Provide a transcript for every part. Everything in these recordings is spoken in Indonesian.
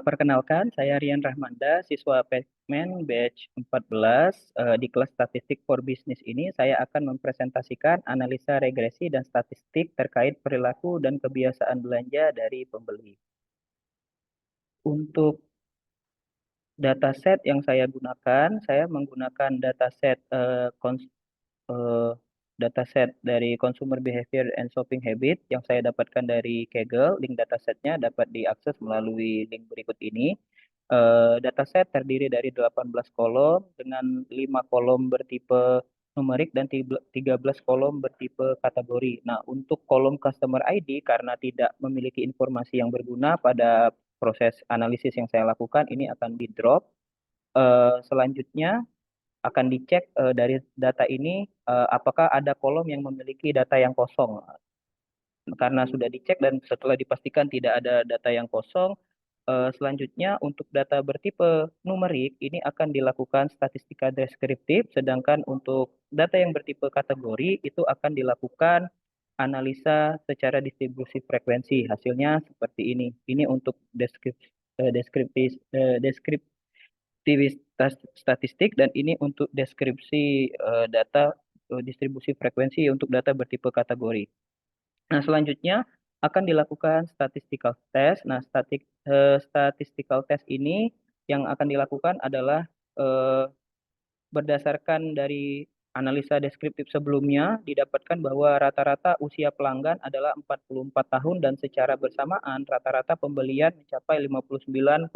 Perkenalkan, saya Rian Rahmanda, siswa Pekmen batch 14. Di kelas Statistik for Business ini, saya akan mempresentasikan analisa regresi dan statistik terkait perilaku dan kebiasaan belanja dari pembeli. Untuk dataset yang saya menggunakan eh, dataset dari Consumer Behavior and Shopping Habit yang saya dapatkan dari Kaggle. Link datasetnya dapat diakses melalui link berikut ini. Dataset terdiri dari 18 kolom dengan 5 kolom bertipe numerik dan 13 kolom bertipe kategori. Nah, untuk kolom Customer ID karena tidak memiliki informasi yang berguna pada proses analisis yang saya lakukan, ini akan di-drop. Selanjutnya akan dicek dari data ini apakah ada kolom yang memiliki data yang kosong. Karena sudah dicek dan setelah dipastikan tidak ada data yang kosong, selanjutnya untuk data bertipe numerik ini akan dilakukan statistika deskriptif, sedangkan untuk data yang bertipe kategori itu akan dilakukan analisa secara distribusi frekuensi. Hasilnya seperti ini. Ini untuk deskriptivitas statistik dan ini untuk deskripsi data distribusi frekuensi untuk data bertipe kategori. Nah, selanjutnya akan dilakukan statistical test. Nah, statistical test ini yang akan dilakukan adalah eh, berdasarkan dari analisa deskriptif sebelumnya didapatkan bahwa rata-rata usia pelanggan adalah 44 tahun dan secara bersamaan rata-rata pembelian mencapai 59,8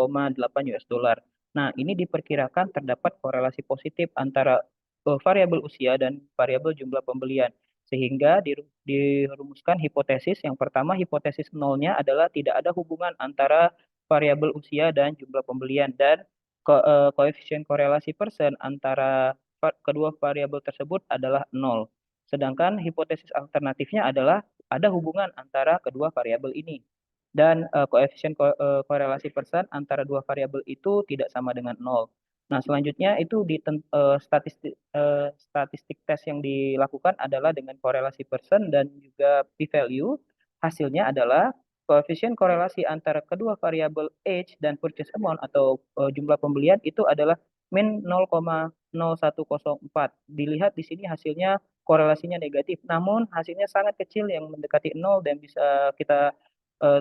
US dollar. Nah, ini diperkirakan terdapat korelasi positif antara variabel usia dan variabel jumlah pembelian. Sehingga dirumuskan hipotesis yang pertama, hipotesis nolnya adalah tidak ada hubungan antara variabel usia dan jumlah pembelian dan koefisien korelasi persen antara kedua variabel tersebut adalah nol. Sedangkan hipotesis alternatifnya adalah ada hubungan antara kedua variabel ini. Dan koefisien korelasi persen antara dua variabel itu tidak sama dengan nol. Nah, selanjutnya itu statistik tes yang dilakukan adalah dengan korelasi persen dan juga p-value. Hasilnya adalah koefisien korelasi antara kedua variabel age dan purchase amount atau jumlah pembelian itu adalah min 0,0104. Dilihat di sini hasilnya korelasinya negatif, namun hasilnya sangat kecil yang mendekati nol dan bisa kita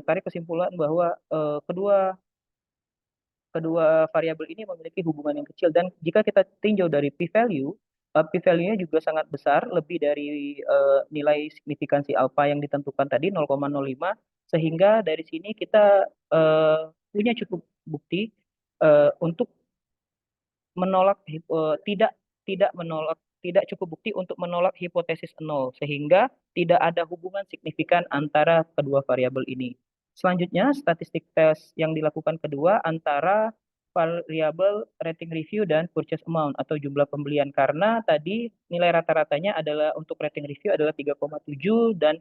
tarik kesimpulan bahwa kedua kedua variabel ini memiliki hubungan yang kecil dan jika kita tinjau dari p-value, p-value-nya juga sangat besar, lebih dari nilai signifikansi alfa yang ditentukan tadi 0,05, sehingga dari sini kita punya cukup bukti untuk menolak tidak tidak menolak tidak cukup bukti untuk menolak hipotesis nol sehingga tidak ada hubungan signifikan antara kedua variabel ini. Selanjutnya, statistik tes yang dilakukan kedua antara variabel rating review dan purchase amount atau jumlah pembelian karena tadi nilai rata-ratanya adalah untuk rating review adalah 3,7 dan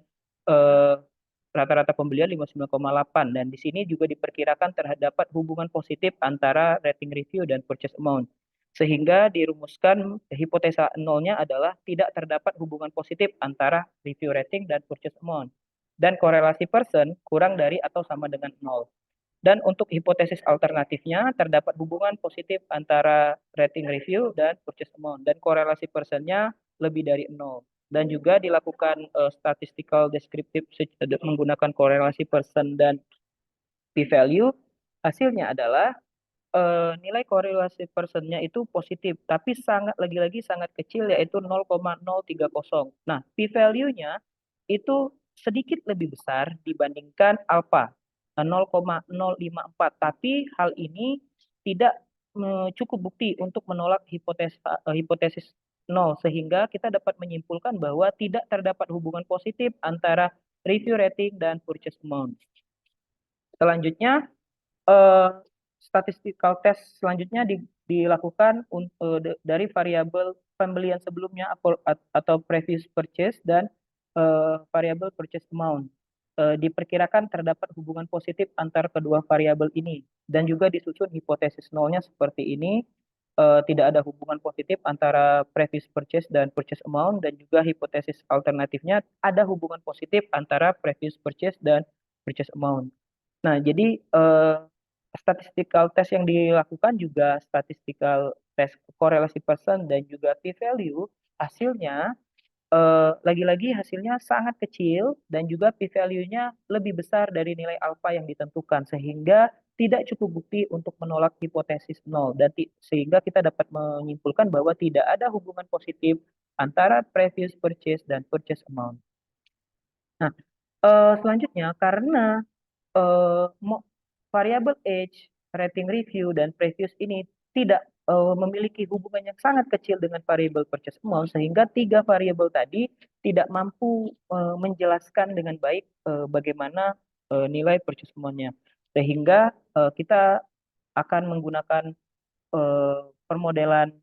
eh, rata-rata pembelian 59,8 dan di sini juga diperkirakan terdapat hubungan positif antara rating review dan purchase amount. Sehingga dirumuskan hipotesa nolnya adalah tidak terdapat hubungan positif antara review rating dan purchase amount. Dan korelasi person kurang dari atau sama dengan nol. Dan untuk hipotesis alternatifnya terdapat hubungan positif antara rating review dan purchase amount. Dan korelasi persennya lebih dari nol. Dan juga dilakukan statistical descriptive menggunakan korelasi person dan p-value. Hasilnya adalah nilai korelasi persennya itu positif, tapi sangat lagi-lagi sangat kecil yaitu 0,030. Nah, p-value-nya itu sedikit lebih besar dibandingkan alfa 0,054. Tapi hal ini tidak cukup bukti untuk menolak hipotesis nol sehingga kita dapat menyimpulkan bahwa tidak terdapat hubungan positif antara review rating dan purchase amount. Selanjutnya eh, statistical test selanjutnya dilakukan dari variabel pembelian sebelumnya atau previous purchase dan variabel purchase amount. Diperkirakan terdapat hubungan positif antar kedua variabel ini dan juga disusun hipotesis nolnya seperti ini. Tidak ada hubungan positif antara previous purchase dan purchase amount dan juga hipotesis alternatifnya ada hubungan positif antara previous purchase dan purchase amount. Nah, jadi statistical test yang dilakukan juga statistical test korelasi person dan juga p-value, hasilnya lagi-lagi hasilnya sangat kecil dan juga p-value-nya lebih besar dari nilai alfa yang ditentukan sehingga tidak cukup bukti untuk menolak hipotesis nol dan sehingga kita dapat menyimpulkan bahwa tidak ada hubungan positif antara previous purchase dan purchase amount. Nah, selanjutnya karena variable age, rating review, dan previous ini tidak memiliki hubungan yang sangat kecil dengan variable purchase amount, sehingga tiga variabel tadi tidak mampu menjelaskan dengan baik bagaimana nilai purchase amount-nya. Sehingga kita akan menggunakan permodelan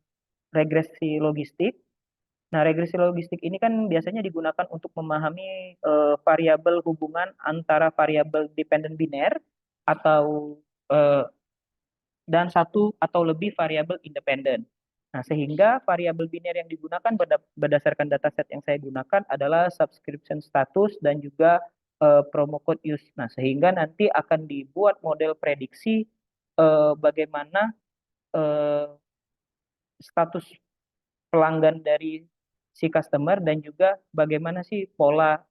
regresi logistik. Nah, regresi logistik ini kan biasanya digunakan untuk memahami variabel hubungan antara variabel dependent biner atau eh, dan satu atau lebih variabel independen. Nah, sehingga variabel biner yang digunakan berdasarkan dataset yang saya gunakan adalah subscription status dan juga promo code use. Nah, sehingga nanti akan dibuat model prediksi bagaimana eh, status pelanggan dari si customer dan juga bagaimana sih pola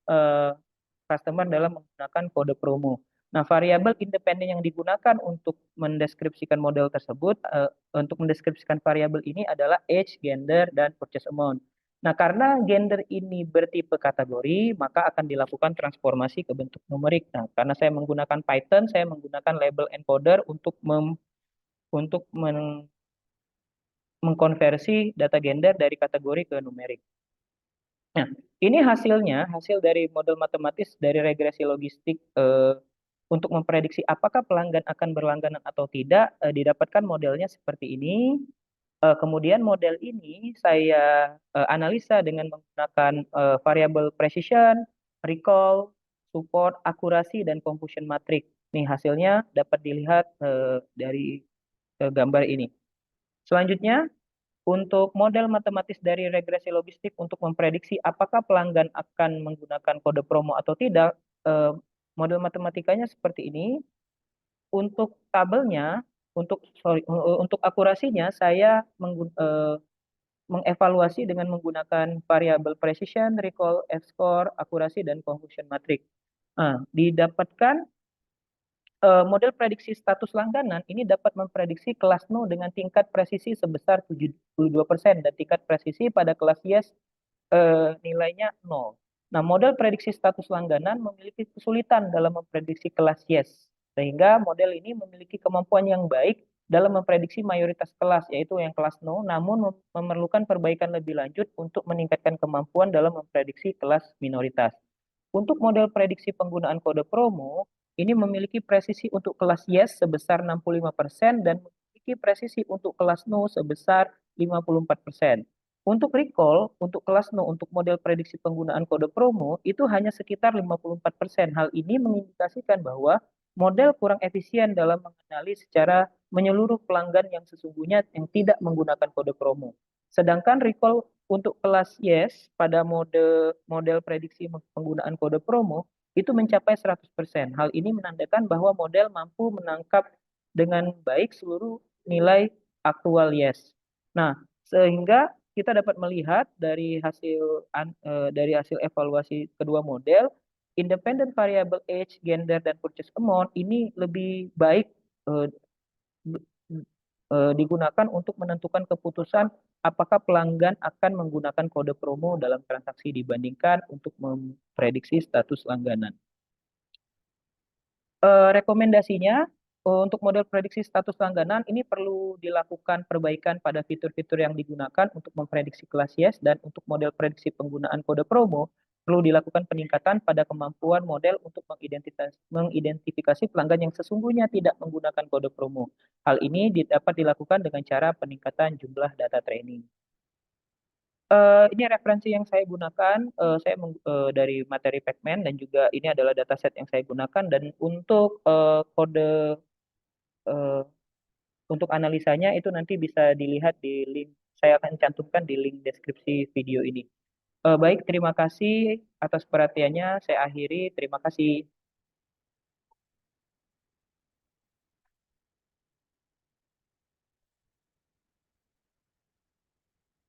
customer dalam menggunakan kode promo. Nah, variabel independen yang digunakan untuk mendeskripsikan model tersebut, untuk mendeskripsikan variabel ini adalah age, gender, dan purchase amount. Nah, karena gender ini bertipe kategori, maka akan dilakukan transformasi ke bentuk numerik. Nah, karena saya menggunakan Python, saya menggunakan label encoder untuk mengkonversi data gender dari kategori ke numerik. Nah, ini hasilnya, hasil dari model matematis dari regresi logistik untuk memprediksi apakah pelanggan akan berlangganan atau tidak, didapatkan modelnya seperti ini. Kemudian model ini saya analisa dengan menggunakan variabel precision, recall, support, akurasi, dan confusion matrix. Nih hasilnya dapat dilihat dari gambar ini. Selanjutnya, untuk model matematis dari regresi logistik untuk memprediksi apakah pelanggan akan menggunakan kode promo atau tidak, eh, model matematikanya seperti ini. Untuk tabelnya, untuk akurasinya saya mengevaluasi dengan menggunakan variabel precision, recall, F-score, akurasi, dan confusion matrix. Nah, didapatkan model prediksi status langganan ini dapat memprediksi kelas no dengan tingkat presisi sebesar 72% dan tingkat presisi pada kelas yes nilainya 0. Nah, model prediksi status langganan memiliki kesulitan dalam memprediksi kelas yes, sehingga model ini memiliki kemampuan yang baik dalam memprediksi mayoritas kelas, yaitu yang kelas no, namun memerlukan perbaikan lebih lanjut untuk meningkatkan kemampuan dalam memprediksi kelas minoritas. Untuk model prediksi penggunaan kode promo, ini memiliki presisi untuk kelas yes sebesar 65% dan memiliki presisi untuk kelas no sebesar 54%. Untuk recall, untuk kelas no, untuk model prediksi penggunaan kode promo, itu hanya sekitar 54%. Hal ini mengindikasikan bahwa model kurang efisien dalam mengenali secara menyeluruh pelanggan yang sesungguhnya yang tidak menggunakan kode promo. Sedangkan recall untuk kelas yes pada model prediksi penggunaan kode promo itu mencapai 100%. Hal ini menandakan bahwa model mampu menangkap dengan baik seluruh nilai aktual yes. Nah, sehingga kita dapat melihat dari hasil evaluasi kedua model, independent variable age, gender, dan purchase amount ini lebih baik eh, digunakan untuk menentukan keputusan apakah pelanggan akan menggunakan kode promo dalam transaksi dibandingkan untuk memprediksi status langganan. Rekomendasinya untuk model prediksi status langganan ini perlu dilakukan perbaikan pada fitur-fitur yang digunakan untuk memprediksi kelas yes dan untuk model prediksi penggunaan kode promo perlu dilakukan peningkatan pada kemampuan model untuk mengidentifikasi pelanggan yang sesungguhnya tidak menggunakan kode promo. Hal ini dapat dilakukan dengan cara peningkatan jumlah data training. Ini referensi yang saya gunakan, dari materi Pacman dan juga ini adalah dataset yang saya gunakan dan untuk eh, untuk analisanya itu nanti bisa dilihat di link, saya akan cantumkan di link deskripsi video ini. Baik, terima kasih atas perhatiannya. Saya akhiri. Terima kasih.